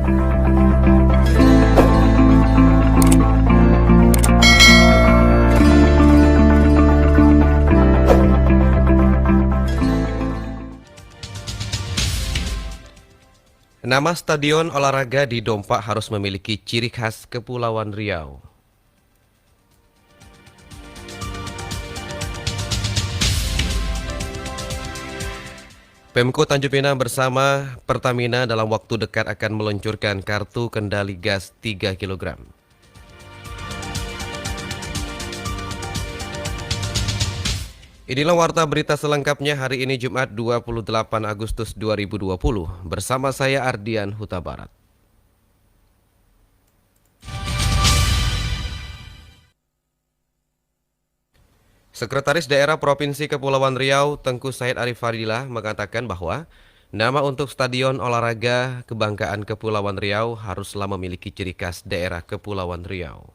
Nama stadion olahraga di Dompak harus memiliki ciri khas Kepulauan Riau. Pemko Tanjung Pinang bersama Pertamina dalam waktu dekat akan meluncurkan kartu kendali gas 3 kg. Inilah warta berita selengkapnya hari ini Jumat 28 Agustus 2020 bersama saya Ardian Huta Barat. Sekretaris Daerah Provinsi Kepulauan Riau Tengku Said Arif Fadilah mengatakan bahwa nama untuk Stadion Olahraga Kebanggaan Kepulauan Riau haruslah memiliki ciri khas daerah Kepulauan Riau.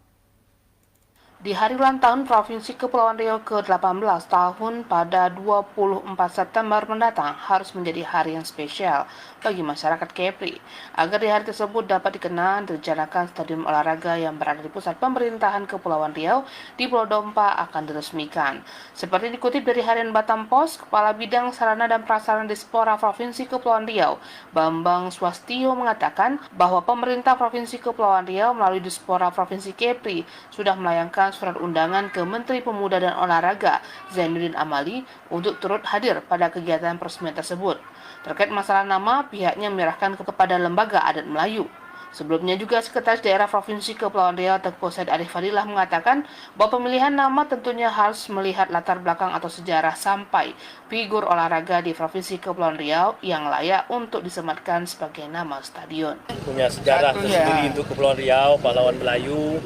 Di hari ulang tahun Provinsi Kepulauan Riau ke-18 tahun pada 24 September mendatang harus menjadi hari yang spesial bagi masyarakat Kepri. Agar di hari tersebut dapat dikenal direncanakan stadion olahraga yang berada di pusat pemerintahan Kepulauan Riau di Pulau Dompak akan diresmikan. Seperti dikutip dari Harian Batam Pos, Kepala Bidang Sarana dan Prasarana Dispora Provinsi Kepulauan Riau, Bambang Swastio mengatakan bahwa pemerintah Provinsi Kepulauan Riau melalui Dispora Provinsi Kepri sudah melayangkan surat undangan ke Menteri Pemuda dan Olahraga Zainuddin Amali untuk turut hadir pada kegiatan peresmian tersebut. Terkait masalah nama, pihaknya menyerahkan kepada Lembaga Adat Melayu. Sebelumnya juga Sekretaris Daerah Provinsi Kepulauan Riau Tengku Said Arif Fadilah mengatakan bahwa pemilihan nama tentunya harus melihat latar belakang atau sejarah sampai figur olahraga di Provinsi Kepulauan Riau yang layak untuk disematkan sebagai nama stadion. Punya sejarah tersendiri untuk Kepulauan Riau, pahlawan Melayu.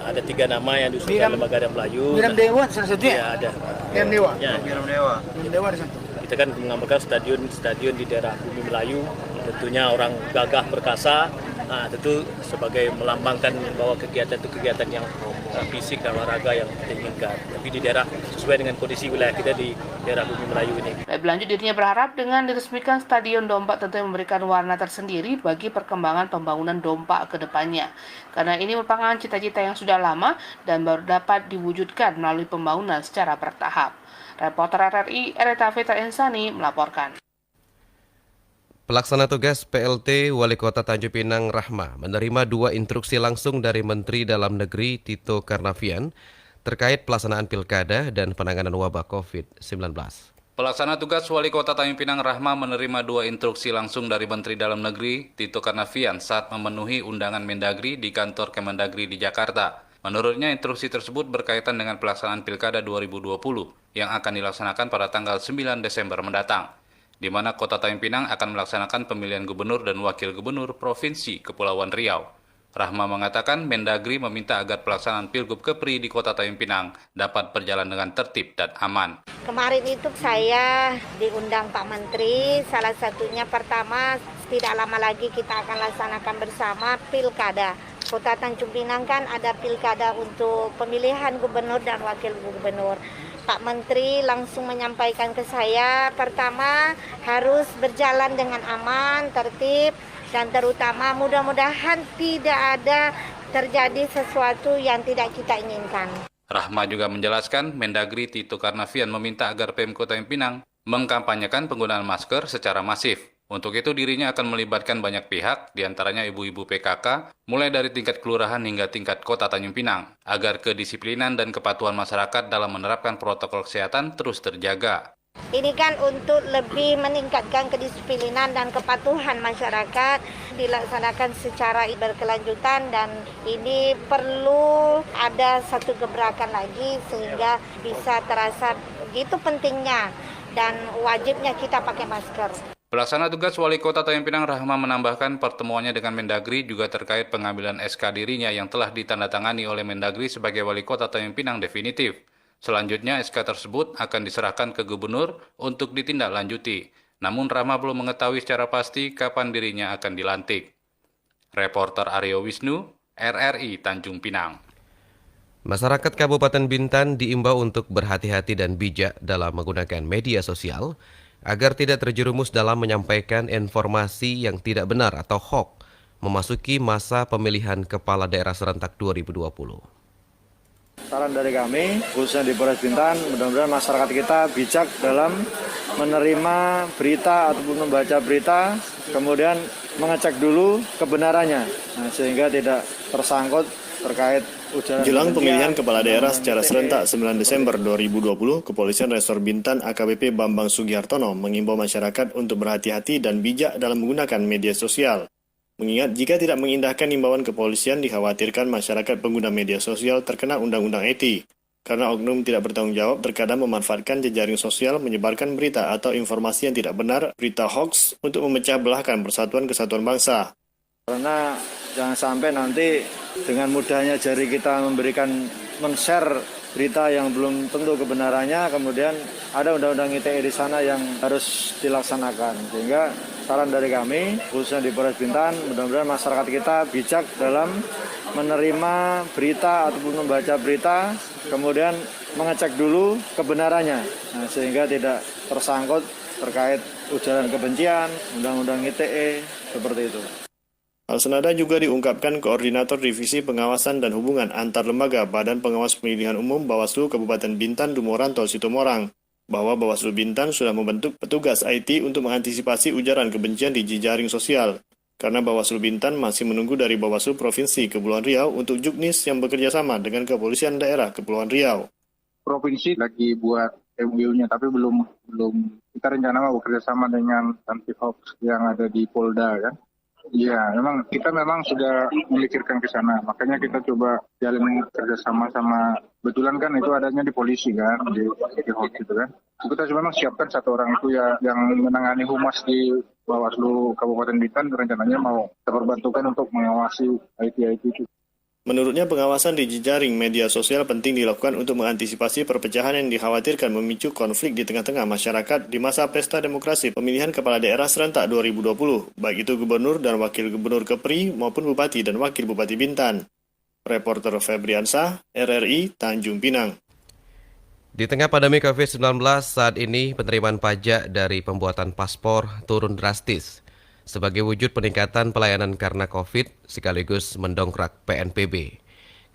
Ada 3 nama yang diusulkan Lembaga Adat Melayu. Miram Dewa salah satunya. Ya, ada. Miram Dewa. Ya. Miram Dewa di situ. Kita kan mengamalkan stadion di daerah Bumi Melayu. Tentunya orang gagah perkasa. Tentu sebagai melambangkan bahwa kegiatan itu kegiatan yang fisik dan olahraga yang kita inginkan. Tapi di daerah sesuai dengan kondisi wilayah kita di daerah Bumi Melayu ini. Lebih lanjut dirinya berharap dengan diresmikan Stadion Dompak tentu memberikan warna tersendiri bagi perkembangan pembangunan Dompak ke depannya. Karena ini merupakan cita-cita yang sudah lama dan baru dapat diwujudkan melalui pembangunan secara bertahap. Reporter RRI Ereta Fitra Insani melaporkan. Pelaksana tugas PLT Wali Kota Tanjung Pinang Rahma menerima 2 instruksi langsung dari Menteri Dalam Negeri Tito Karnavian terkait pelaksanaan pilkada dan penanganan wabah COVID-19. Pelaksana tugas Wali Kota Tanjung Pinang Rahma menerima 2 instruksi langsung dari Menteri Dalam Negeri Tito Karnavian saat memenuhi undangan Mendagri di kantor Kemendagri di Jakarta. Menurutnya instruksi tersebut berkaitan dengan pelaksanaan pilkada 2020 yang akan dilaksanakan pada tanggal 9 Desember mendatang, di mana Kota Tanjung Pinang akan melaksanakan pemilihan gubernur dan wakil gubernur Provinsi Kepulauan Riau. Rahma mengatakan Mendagri meminta agar pelaksanaan Pilgub Kepri di Kota Tanjung Pinang dapat berjalan dengan tertib dan aman. Kemarin itu saya diundang Pak Menteri, salah satunya pertama tidak lama lagi kita akan laksanakan bersama pilkada. Kota Tanjung Pinang kan ada pilkada untuk pemilihan gubernur dan wakil gubernur. Pak Menteri langsung menyampaikan ke saya, pertama harus berjalan dengan aman, tertib, dan terutama mudah-mudahan tidak ada terjadi sesuatu yang tidak kita inginkan. Rahma juga menjelaskan Mendagri Tito Karnavian meminta agar Pemko Tanjung Pinang mengkampanyekan penggunaan masker secara masif. Untuk itu dirinya akan melibatkan banyak pihak, diantaranya ibu-ibu PKK, mulai dari tingkat kelurahan hingga tingkat Kota Tanjung Pinang, agar kedisiplinan dan kepatuhan masyarakat dalam menerapkan protokol kesehatan terus terjaga. Ini kan untuk lebih meningkatkan kedisiplinan dan kepatuhan masyarakat, dilaksanakan secara berkelanjutan dan ini perlu ada satu gebrakan lagi sehingga bisa terasa begitu pentingnya dan wajibnya kita pakai masker. Pelaksana tugas Wali Kota Tanjung Pinang Rahma menambahkan pertemuannya dengan Mendagri juga terkait pengambilan SK dirinya yang telah ditandatangani oleh Mendagri sebagai Wali Kota Tanjung Pinang definitif. Selanjutnya SK tersebut akan diserahkan ke Gubernur untuk ditindaklanjuti. Namun Rahma belum mengetahui secara pasti kapan dirinya akan dilantik. Reporter Aryo Wisnu, RRI Tanjung Pinang. Masyarakat Kabupaten Bintan diimbau untuk berhati-hati dan bijak dalam menggunakan media sosial agar tidak terjerumus dalam menyampaikan informasi yang tidak benar atau hoax memasuki masa pemilihan kepala daerah serentak 2020. Saran dari kami, khususnya di Polres Bintan, mudah-mudahan masyarakat kita bijak dalam menerima berita ataupun membaca berita, kemudian mengecek dulu kebenarannya, sehingga tidak tersangkut terkait ujaran Jelang kebencian. pemilihan kepala daerah secara serentak 9 Desember 2020, Kepolisian Resor Bintan AKBP Bambang Sugihartono mengimbau masyarakat untuk berhati-hati dan bijak dalam menggunakan media sosial. Mengingat jika tidak mengindahkan imbauan kepolisian, dikhawatirkan masyarakat pengguna media sosial terkena Undang-Undang ITE. Karena oknum tidak bertanggung jawab terkadang memanfaatkan jejaring sosial menyebarkan berita atau informasi yang tidak benar, berita hoax, untuk memecah belahkan persatuan kesatuan bangsa. Karena jangan sampai nanti dengan mudahnya jari kita men-share berita yang belum tentu kebenarannya, kemudian ada Undang-Undang ITE di sana yang harus dilaksanakan. Sehingga saran dari kami, khususnya di Polres Bintan, mudah-mudahan masyarakat kita bijak dalam menerima berita ataupun membaca berita, kemudian mengecek dulu kebenarannya, sehingga tidak tersangkut terkait ujaran kebencian, Undang-Undang ITE, seperti itu. Hal senada juga diungkapkan Koordinator Divisi Pengawasan dan Hubungan Antar Lembaga Badan Pengawas Pemilihan Umum Bawaslu Kabupaten Bintan Dumoranto Situmorang, bahwa Bawaslu Bintan sudah membentuk petugas IT untuk mengantisipasi ujaran kebencian di jejaring sosial. Karena Bawaslu Bintan masih menunggu dari Bawaslu Provinsi Kepulauan Riau untuk Juknis yang bekerja sama dengan Kepolisian Daerah Kepulauan Riau. Provinsi lagi buat MOU-nya, tapi belum kita rencana mau bekerja sama dengan anti hoax yang ada di Polda kan. Iya, kita memang sudah memikirkan ke sana. Makanya kita coba jalin kerjasama sama, betulan kan itu adanya di polisi kan, di hoax gitu kan. Kita memang siapkan satu orang itu ya yang menangani humas di Bawaslu Kabupaten Bintan, rencananya mau terbantukan untuk mengawasi IT itu. Menurutnya, pengawasan di jejaring media sosial penting dilakukan untuk mengantisipasi perpecahan yang dikhawatirkan memicu konflik di tengah-tengah masyarakat di masa pesta demokrasi pemilihan kepala daerah serentak 2020, baik itu gubernur dan wakil gubernur Kepri maupun bupati dan wakil bupati Bintan. Reporter Febriansah, RRI, Tanjung Pinang. Di tengah pandemi COVID-19, saat ini penerimaan pajak dari pembuatan paspor turun drastis sebagai wujud peningkatan pelayanan karena COVID sekaligus mendongkrak PNBP.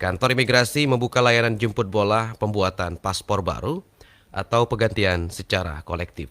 Kantor Imigrasi membuka layanan jemput bola pembuatan paspor baru atau penggantian secara kolektif.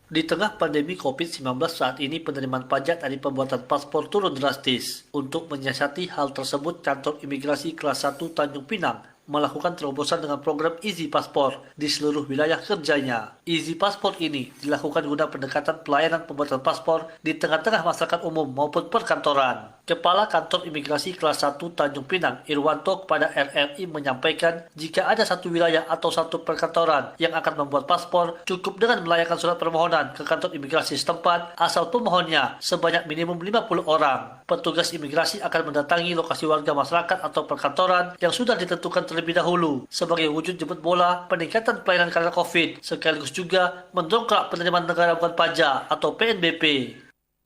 Di tengah pandemi COVID-19 saat ini, penerimaan pajak dari pembuatan paspor turun drastis. Untuk menyiasati hal tersebut, Kantor Imigrasi Kelas 1 Tanjung Pinang melakukan terobosan dengan program Easy Paspor di seluruh wilayah kerjanya. Easy Paspor ini dilakukan guna pendekatan pelayanan pembuatan paspor di tengah-tengah masyarakat umum maupun perkantoran. Kepala Kantor Imigrasi Kelas 1 Tanjung Pinang, Irwanto, kepada RRI menyampaikan jika ada satu wilayah atau satu perkantoran yang akan membuat paspor, cukup dengan melayangkan surat permohonan ke kantor imigrasi setempat asal pemohonnya sebanyak minimum 50 orang. Petugas imigrasi akan mendatangi lokasi warga masyarakat atau perkantoran yang sudah ditentukan terlebih dahulu sebagai wujud jemput bola peningkatan pelayanan karena COVID, sekaligus juga mendongkrak penerimaan negara bukan pajak atau PNBP.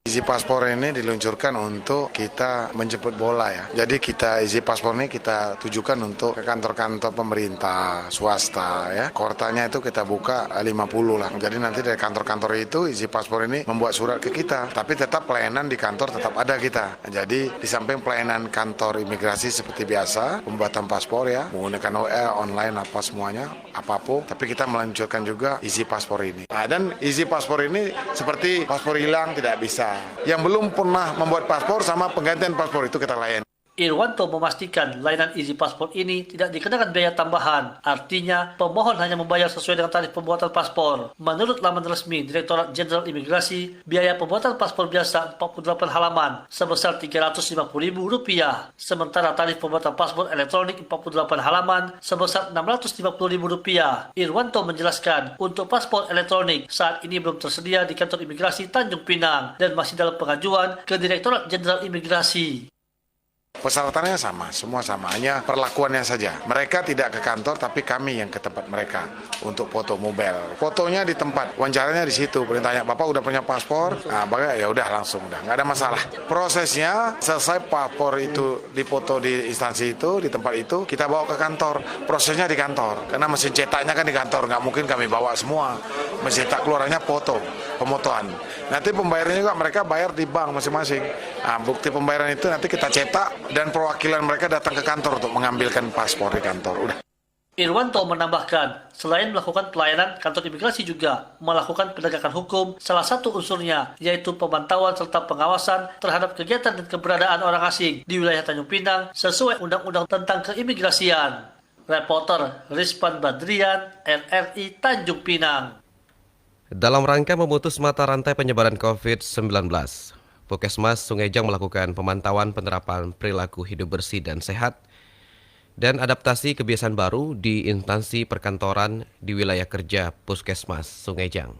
Easy Paspor ini diluncurkan untuk kita menjemput bola ya. Jadi Easy Paspor ini kita tujukan untuk ke kantor-kantor pemerintah, swasta ya. Kuartalnya itu kita buka 50 lah. Jadi nanti dari kantor-kantor itu Easy Paspor ini membuat surat ke kita. Tapi tetap pelayanan di kantor tetap ada kita. Jadi di samping pelayanan kantor imigrasi seperti biasa, pembuatan paspor ya, menggunakan online apa semuanya, apapun. Tapi kita meluncurkan juga Easy Paspor ini. Nah, dan Easy Paspor ini seperti paspor hilang tidak bisa. Yang belum pernah membuat paspor sama penggantian paspor itu kita layani. Irwanto memastikan layanan Easy Paspor ini tidak dikenakan biaya tambahan. Artinya, pemohon hanya membayar sesuai dengan tarif pembuatan paspor. Menurut laman resmi Direktorat Jenderal Imigrasi, biaya pembuatan paspor biasa 48 halaman sebesar Rp350.000. Sementara tarif pembuatan paspor elektronik 48 halaman sebesar Rp650.000. Irwanto menjelaskan, untuk paspor elektronik saat ini belum tersedia di kantor imigrasi Tanjung Pinang dan masih dalam pengajuan ke Direktorat Jenderal Imigrasi. Persyaratannya sama, semua sama, hanya perlakuannya saja. Mereka tidak ke kantor, tapi kami yang ke tempat mereka untuk foto mobile. Fotonya di tempat, wawancaranya di situ. Perintahnya, Bapak udah punya paspor? Nah, ya udah langsung, nggak ada masalah. Prosesnya selesai paspor itu dipoto di instansi itu, di tempat itu, kita bawa ke kantor. Prosesnya di kantor, karena mesin cetaknya kan di kantor, nggak mungkin kami bawa semua. Mesin cetak keluarannya foto, pemotoan. Nanti pembayarannya juga mereka bayar di bank masing-masing. Nah, bukti pembayaran itu nanti kita cetak dan perwakilan mereka datang ke kantor untuk mengambilkan paspor di kantor. Udah. Irwanto menambahkan, selain melakukan pelayanan, kantor imigrasi juga melakukan penegakan hukum. Salah satu unsurnya yaitu pemantauan serta pengawasan terhadap kegiatan dan keberadaan orang asing di wilayah Tanjung Pinang sesuai Undang-Undang tentang Keimigrasian. Reporter Rizpan Badrian, RRI Tanjung Pinang. Dalam rangka memutus mata rantai penyebaran COVID-19, Puskesmas Sungaijan melakukan pemantauan penerapan perilaku hidup bersih dan sehat dan adaptasi kebiasaan baru di instansi perkantoran di wilayah kerja Puskesmas Sungaijan.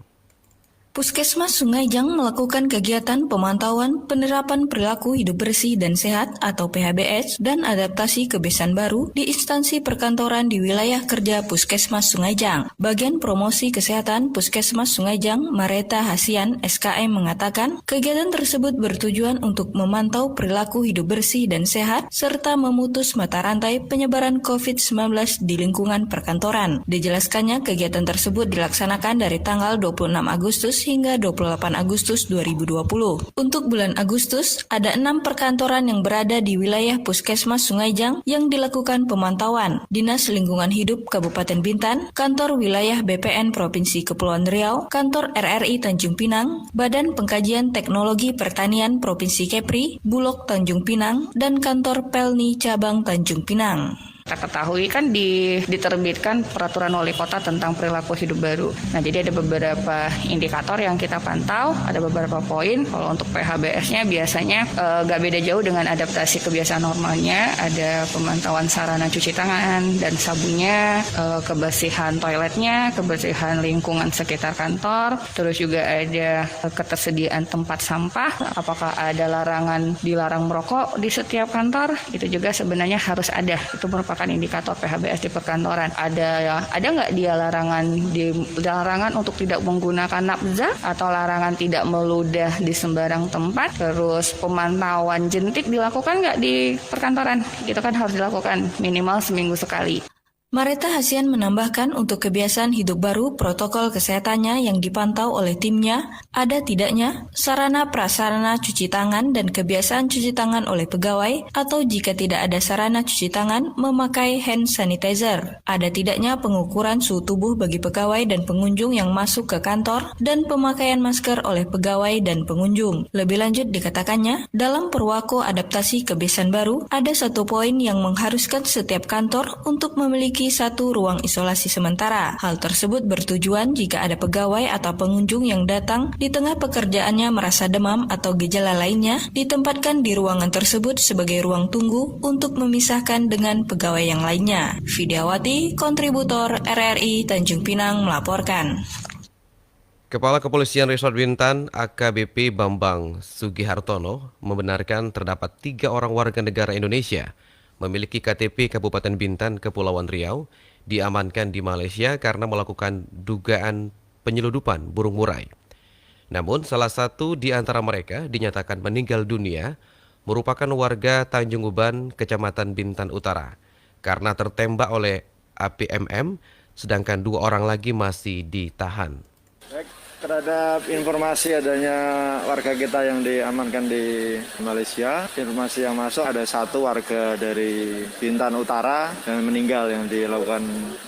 Puskesmas Sungaijan melakukan kegiatan pemantauan penerapan perilaku hidup bersih dan sehat atau PHBS dan adaptasi kebiasaan baru di instansi perkantoran di wilayah kerja Puskesmas Sungaijan. Bagian promosi kesehatan Puskesmas Sungaijan, Mareta Hasian, SKM mengatakan, kegiatan tersebut bertujuan untuk memantau perilaku hidup bersih dan sehat serta memutus mata rantai penyebaran COVID-19 di lingkungan perkantoran. Dijelaskannya, kegiatan tersebut dilaksanakan dari tanggal 26 Agustus hingga 28 Agustus 2020. Untuk bulan Agustus, ada 6 perkantoran yang berada di wilayah Puskesmas Sungaijan yang dilakukan pemantauan. Dinas Lingkungan Hidup Kabupaten Bintan, Kantor Wilayah BPN Provinsi Kepulauan Riau, Kantor RRI Tanjung Pinang, Badan Pengkajian Teknologi Pertanian Provinsi Kepri, Bulog Tanjung Pinang, dan Kantor Pelni Cabang Tanjung Pinang. Kita ketahui kan diterbitkan peraturan wali kota tentang perilaku hidup baru. Nah, jadi ada beberapa indikator yang kita pantau, ada beberapa poin. Kalau untuk PHBS-nya biasanya nggak beda jauh dengan adaptasi kebiasaan normalnya. Ada pemantauan sarana cuci tangan dan sabunnya, kebersihan toiletnya, kebersihan lingkungan sekitar kantor. Terus juga ada ketersediaan tempat sampah. Apakah ada larangan dilarang merokok di setiap kantor? Itu juga sebenarnya harus ada. Itu merupakan indikator PHBS di perkantoran. Ada nggak dia larangan untuk tidak menggunakan nafza atau larangan tidak meludah di sembarang tempat. Terus pemantauan jentik dilakukan nggak di perkantoran? Itu kan harus dilakukan minimal seminggu sekali. Mareta Hasian menambahkan untuk kebiasaan hidup baru, protokol kesehatannya yang dipantau oleh timnya, ada tidaknya sarana prasarana cuci tangan dan kebiasaan cuci tangan oleh pegawai, atau jika tidak ada sarana cuci tangan, memakai hand sanitizer. Ada tidaknya pengukuran suhu tubuh bagi pegawai dan pengunjung yang masuk ke kantor, dan pemakaian masker oleh pegawai dan pengunjung. Lebih lanjut dikatakannya, dalam perwako adaptasi kebiasaan baru, ada satu poin yang mengharuskan setiap kantor untuk memiliki satu ruang isolasi sementara. Hal tersebut bertujuan jika ada pegawai atau pengunjung yang datang di tengah pekerjaannya merasa demam atau gejala lainnya, ditempatkan di ruangan tersebut sebagai ruang tunggu untuk memisahkan dengan pegawai yang lainnya. Vidyawati, kontributor RRI Tanjung Pinang melaporkan. Kepala Kepolisian Resort Bintan AKBP Bambang Sugihartono membenarkan terdapat 3 orang warga negara Indonesia memiliki KTP Kabupaten Bintan, Kepulauan Riau, diamankan di Malaysia karena melakukan dugaan penyeludupan burung murai. Namun, salah satu di antara mereka dinyatakan meninggal dunia merupakan warga Tanjung Uban, Kecamatan Bintan Utara, karena tertembak oleh APMM, sedangkan 2 orang lagi masih ditahan. Terhadap informasi adanya warga kita yang diamankan di Malaysia, informasi yang masuk ada 1 warga dari Bintan Utara yang meninggal yang dilakukan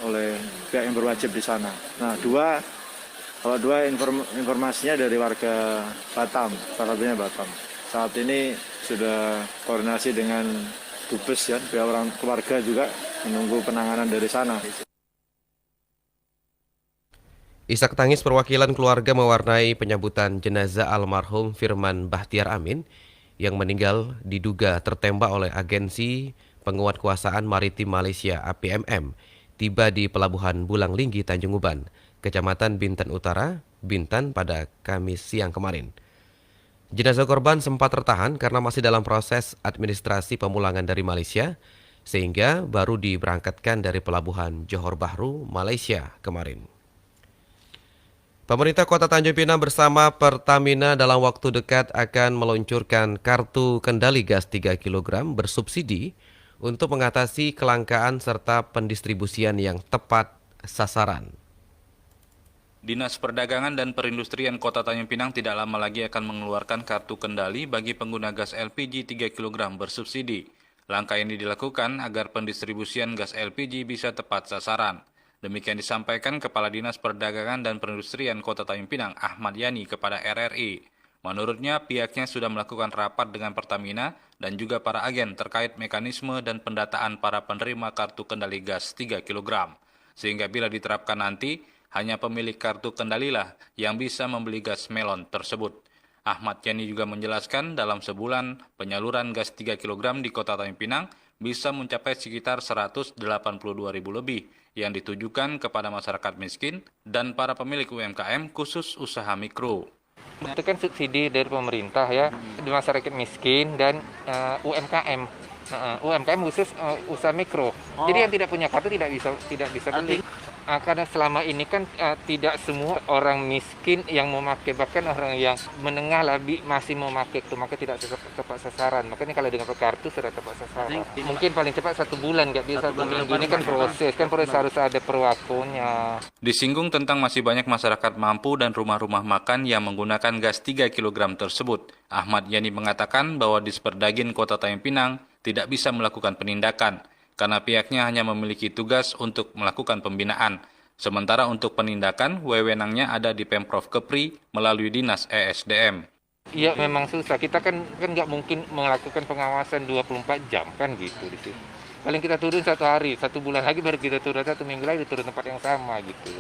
oleh pihak yang berwajib di sana. Nah, 2 informasinya dari warga Batam, salah satunya Batam. Saat ini sudah koordinasi dengan Dubes ya, pihak orang keluarga juga menunggu penanganan dari sana. Isak tangis perwakilan keluarga mewarnai penyambutan jenazah almarhum Firman Bahtiar Amin yang meninggal diduga tertembak oleh Agensi Penguatkuasaan Maritim Malaysia APMM tiba di Pelabuhan Bulang Linggi, Tanjung Uban, Kecamatan Bintan Utara, Bintan pada Kamis siang kemarin. Jenazah korban sempat tertahan karena masih dalam proses administrasi pemulangan dari Malaysia, sehingga baru diberangkatkan dari pelabuhan Johor Bahru, Malaysia kemarin. Pemerintah Kota Tanjung Pinang bersama Pertamina dalam waktu dekat akan meluncurkan kartu kendali gas 3 kg bersubsidi untuk mengatasi kelangkaan serta pendistribusian yang tepat sasaran. Dinas Perdagangan dan Perindustrian Kota Tanjung Pinang tidak lama lagi akan mengeluarkan kartu kendali bagi pengguna gas LPG 3 kg bersubsidi. Langkah ini dilakukan agar pendistribusian gas LPG bisa tepat sasaran. Demikian disampaikan Kepala Dinas Perdagangan dan Perindustrian Kota Tanjung Pinang, Ahmad Yani, kepada RRI. Menurutnya, pihaknya sudah melakukan rapat dengan Pertamina dan juga para agen terkait mekanisme dan pendataan para penerima kartu kendali gas 3 kg. Sehingga bila diterapkan nanti, hanya pemilik kartu kendalilah yang bisa membeli gas melon tersebut. Ahmad Yani juga menjelaskan dalam sebulan penyaluran gas 3 kg di Kota Tanjung Pinang bisa mencapai sekitar 182.000 lebih yang ditujukan kepada masyarakat miskin dan para pemilik UMKM khusus usaha mikro. Itu kan subsidi dari pemerintah ya di masyarakat miskin dan UMKM. UMKM khusus usaha mikro. Jadi yang tidak punya kartu tidak bisa beli. Karena selama ini kan tidak semua orang miskin yang memakai, bahkan orang yang menengah lebih masih memakai itu, maka tidak tepat sasaran. Makanya kalau dengan kartu sudah tepat sasaran. Mungkin paling cepat 1 bulan, nggak bisa 1 minggu. Ini kan proses harus ada perwakunya. Disinggung tentang masih banyak masyarakat mampu dan rumah-rumah makan yang menggunakan gas 3 kg tersebut. Ahmad Yani mengatakan bahwa Disperdagin Kota Tanjung Pinang tidak bisa melakukan penindakan, karena pihaknya hanya memiliki tugas untuk melakukan pembinaan. Sementara untuk penindakan, wewenangnya ada di Pemprov Kepri melalui Dinas ESDM. Iya memang susah, kita kan nggak mungkin melakukan pengawasan 24 jam kan gitu di sini. Paling kita turun 1 hari, 1 bulan lagi baru kita turun, 1 minggu lagi turun tempat yang sama gitu.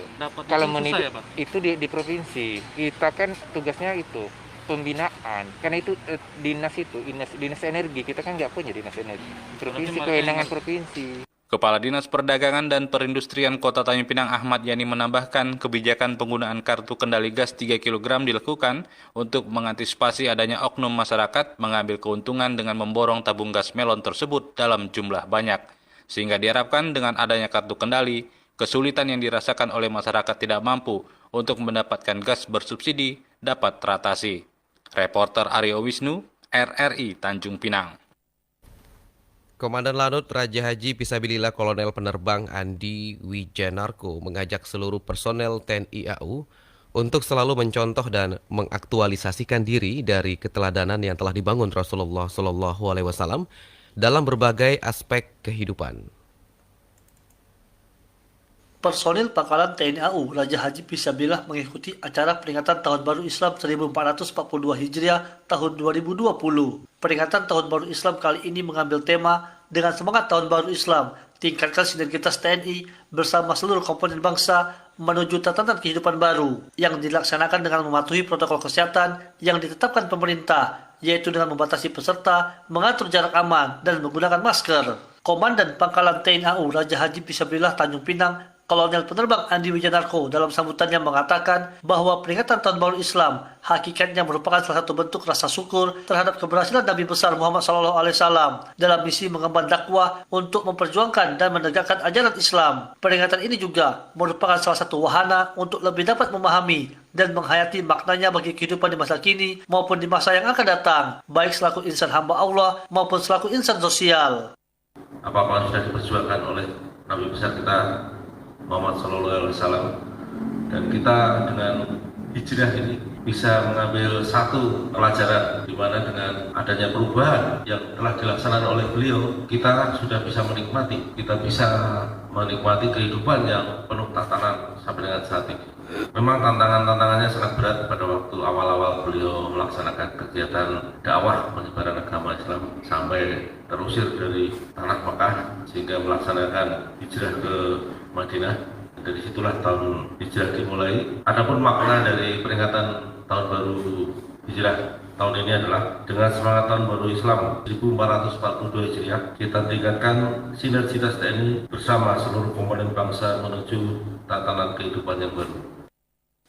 Kalau ya, itu di provinsi, kita kan tugasnya itu pembinaan, karena itu dinas energi, kita kan nggak punya dinas energi, provinsi, kewenangan provinsi. Kepala Dinas Perdagangan dan Perindustrian Kota Tanjung Pinang Ahmad Yani menambahkan kebijakan penggunaan kartu kendali gas 3 kg dilakukan untuk mengantisipasi adanya oknum masyarakat mengambil keuntungan dengan memborong tabung gas melon tersebut dalam jumlah banyak. Sehingga diharapkan dengan adanya kartu kendali, kesulitan yang dirasakan oleh masyarakat tidak mampu untuk mendapatkan gas bersubsidi dapat teratasi. Reporter Aryo Wisnu, RRI Tanjung Pinang. Komandan Lanut Raja Haji Fisabilillah Kolonel Penerbang Andi Wijanarko mengajak seluruh personel TNI AU untuk selalu mencontoh dan mengaktualisasikan diri dari keteladanan yang telah dibangun Rasulullah SAW dalam berbagai aspek kehidupan. Personil Pangkalan TNI AU Raja Haji Fisabilillah mengikuti acara peringatan Tahun Baru Islam 1442 Hijriah tahun 2020. Peringatan Tahun Baru Islam kali ini mengambil tema dengan semangat Tahun Baru Islam, tingkatkan sinergitas TNI bersama seluruh komponen bangsa menuju tatanan kehidupan baru yang dilaksanakan dengan mematuhi protokol kesehatan yang ditetapkan pemerintah, yaitu dengan membatasi peserta, mengatur jarak aman, dan menggunakan masker. Komandan Pangkalan TNI AU Raja Haji Fisabilillah Tanjung Pinang Kolonel Penerbang Andi Wijanarko dalam sambutannya mengatakan bahwa peringatan Tahun Baru Islam hakikatnya merupakan salah satu bentuk rasa syukur terhadap keberhasilan Nabi besar Muhammad SAW dalam misi mengemban dakwah untuk memperjuangkan dan menegakkan ajaran Islam. Peringatan ini juga merupakan salah satu wahana untuk lebih dapat memahami dan menghayati maknanya bagi kehidupan di masa kini maupun di masa yang akan datang, baik selaku insan hamba Allah maupun selaku insan sosial. Apa-apa sudah diperjuangkan oleh Nabi besar kita Muhammad SAW, dan kita dengan hijrah ini bisa mengambil satu pelajaran, di mana dengan adanya perubahan yang telah dilaksanakan oleh beliau, kita sudah bisa menikmati kehidupan yang penuh tatanan sampai dengan saat ini. Memang tantangannya sangat berat pada waktu awal-awal beliau melaksanakan kegiatan dakwah penyebaran agama Islam sampai terusir dari tanah Mekah sehingga melaksanakan hijrah ke Madinah. Dari situlah tahun hijrah dimulai. Adapun makna dari peringatan tahun baru hijrah tahun ini adalah dengan semangat tahun baru Islam 1442 Hijriah, kita tingkatkan sinergitas TNI bersama seluruh komponen bangsa menuju tatanan kehidupan yang baru.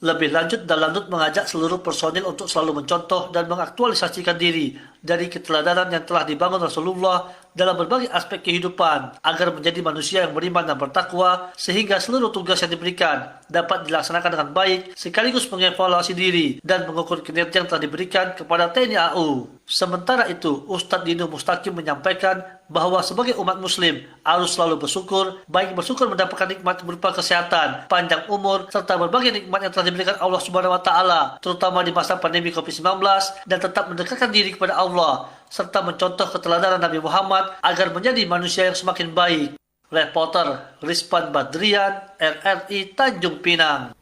Lebih lanjut, Dalanut mengajak seluruh personil untuk selalu mencontoh dan mengaktualisasikan diri dari keteladanan yang telah dibangun Rasulullah dalam berbagai aspek kehidupan agar menjadi manusia yang beriman dan bertakwa sehingga seluruh tugas yang diberikan dapat dilaksanakan dengan baik sekaligus mengevaluasi diri dan mengukur kinerja yang telah diberikan kepada TNI AU. Sementara itu, Ustadz Dino Mustaqim menyampaikan bahwa sebagai umat muslim harus selalu bersyukur, baik bersyukur mendapatkan nikmat berupa kesehatan, panjang umur, serta berbagai nikmat yang telah diberikan Allah Subhanahu wa taala, terutama di masa pandemi Covid-19, dan tetap mendekatkan diri kepada Allah serta mencontoh keteladanan Nabi Muhammad agar menjadi manusia yang semakin baik. Reporter Rizpan Badrian, RRI Tanjung Pinang.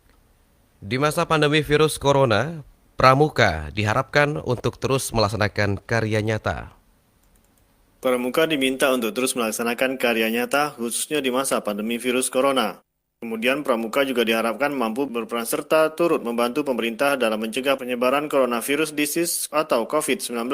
Di masa pandemi virus corona, Pramuka diharapkan untuk terus melaksanakan karya nyata. Pramuka diminta untuk terus melaksanakan karya nyata khususnya di masa pandemi virus corona. Kemudian Pramuka juga diharapkan mampu berperan serta turut membantu pemerintah dalam mencegah penyebaran coronavirus disease atau COVID-19.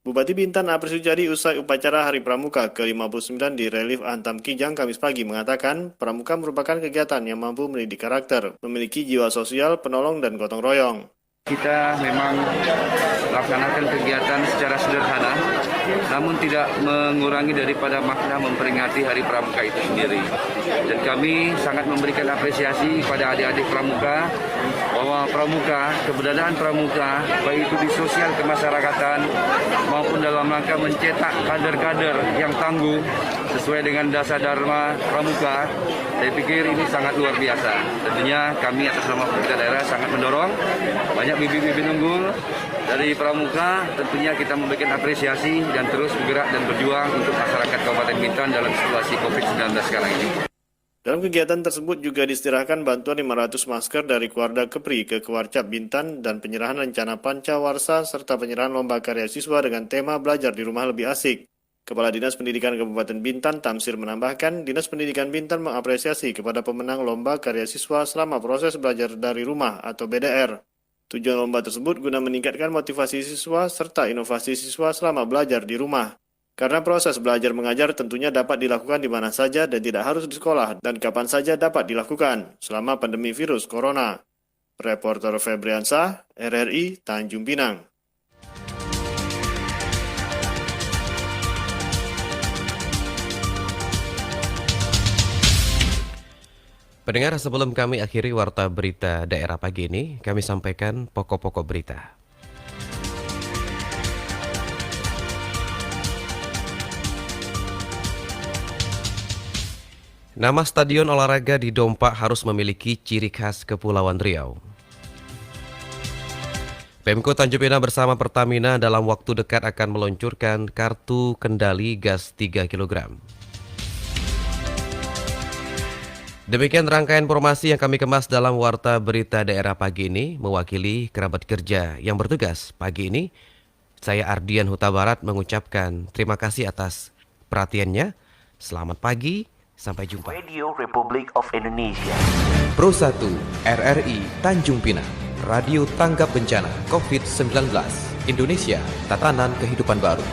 Bupati Bintan Apri Sujadi usai upacara Hari Pramuka ke-59 di Relief Antam Kijang Kamis pagi mengatakan Pramuka merupakan kegiatan yang mampu mendidik karakter, memiliki jiwa sosial, penolong, dan gotong royong. Kita memang laksanakan kegiatan secara sederhana, namun tidak mengurangi daripada makna memperingati Hari Pramuka itu sendiri. Dan kami sangat memberikan apresiasi kepada adik-adik Pramuka, bahwa Pramuka, keberadaan Pramuka, baik itu di sosial kemasyarakatan maupun dalam rangka mencetak kader-kader yang tangguh sesuai dengan dasar Dharma Pramuka, saya pikir ini sangat luar biasa. Tentunya kami atas nama pemerintah daerah sangat mendorong banyak bibit-bibit unggul dari Pramuka. Tentunya kita memberikan apresiasi dan terus bergerak dan berjuang untuk masyarakat Kabupaten Bintan dalam situasi COVID-19 sekarang ini. Dalam kegiatan tersebut juga diserahkan bantuan 500 masker dari Kuarda Kepri ke Kewarcap Bintan dan penyerahan rencana Pancawarsa serta penyerahan lomba karya siswa dengan tema belajar di rumah lebih asik. Kepala Dinas Pendidikan Kabupaten Bintan Tamsir menambahkan, Dinas Pendidikan Bintan mengapresiasi kepada pemenang lomba karya siswa selama proses belajar dari rumah atau BDR. Tujuan lomba tersebut guna meningkatkan motivasi siswa serta inovasi siswa selama belajar di rumah. Karena proses belajar mengajar tentunya dapat dilakukan di mana saja dan tidak harus di sekolah dan kapan saja dapat dilakukan selama pandemi virus corona. Reporter Febriansah, RRI Tanjung Pinang. Pendengar, sebelum kami akhiri warta berita daerah pagi ini, kami sampaikan pokok-pokok berita. Nama stadion olahraga di Dompak harus memiliki ciri khas Kepulauan Riau. Pemko Tanjung Pinang bersama Pertamina dalam waktu dekat akan meluncurkan kartu kendali gas 3 kg. Demikian rangkaian informasi yang kami kemas dalam warta berita daerah pagi ini. Mewakili kerabat kerja yang bertugas pagi ini, saya Ardian Huta Barat mengucapkan terima kasih atas perhatiannya. Selamat pagi, sampai jumpa. Radio Republic of Indonesia. Pro 1 RRI Tanjung Pinang, Radio Tanggap Bencana COVID-19. Indonesia, tatanan kehidupan baru.